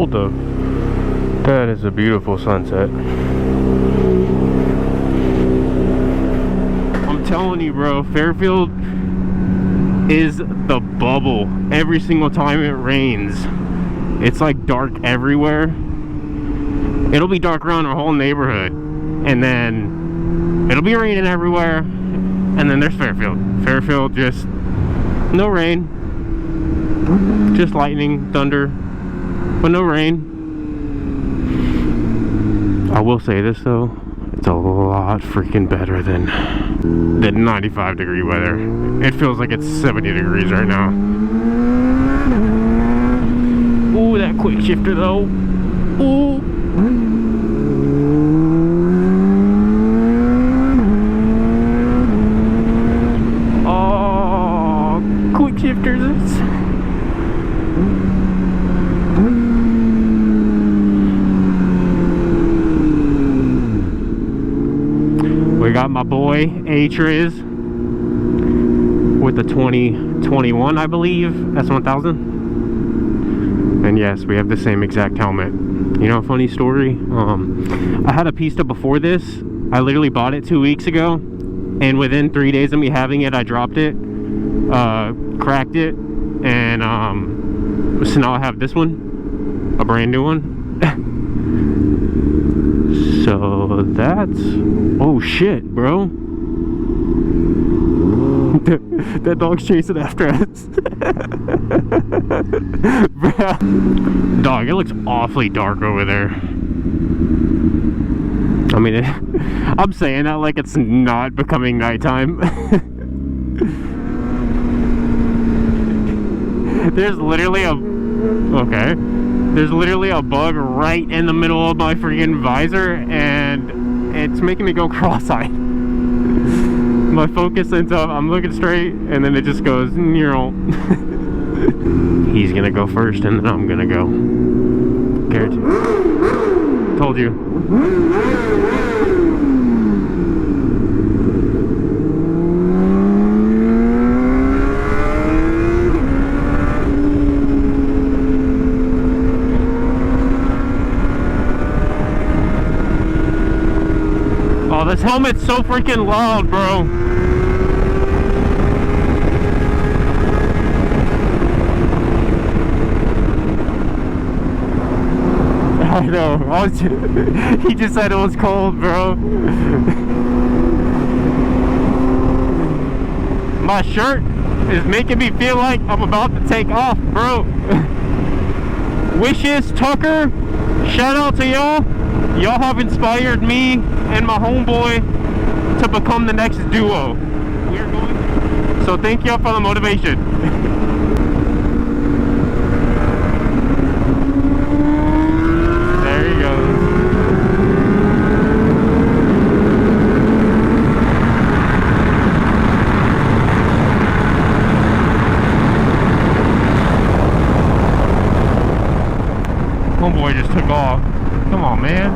Hold up. That is a beautiful sunset. I'm telling you, bro, Fairfield is the bubble. Every single time it rains, it's like dark everywhere. It'll be dark around our whole neighborhood, and then it'll be raining everywhere, and then there's Fairfield. Fairfield, just no rain, just lightning, thunder, but no rain. I will say this though, it's a lot freaking better than 95-degree weather. It feels like it's 70 degrees right now. Ooh, that quick shifter though. Ooh. Oh, quick shifters. We got my boy A-Triz with the 2021, I believe, S1000. And yes, we have the same exact helmet. You know, funny story, I had a Pista before this. I literally bought it 2 weeks ago, and within 3 days of me having it, I dropped it, cracked it, and so now I have this one, a brand new one. So that's, oh shit, bro. That dog's chasing after us. Dog, it looks awfully dark over there. I mean, I'm saying that like it's not becoming nighttime. There's literally a, okay, there's literally a bug right in the middle of my freaking visor, and it's making me go cross-eyed. My focus ends up, I'm looking straight, and then it just goes, neural. He's gonna go first, and then I'm gonna go. Guaranteed. Told you. Oh, this helmet's so freaking loud, bro. I know. He just said it was cold, bro. My shirt is making me feel like I'm about to take off, bro. Wishes, Tucker, shout out to y'all. Y'all have inspired me and my homeboy to become the next duo. We're going. So thank y'all for the motivation. There he goes. Homeboy just took off. Come on, man.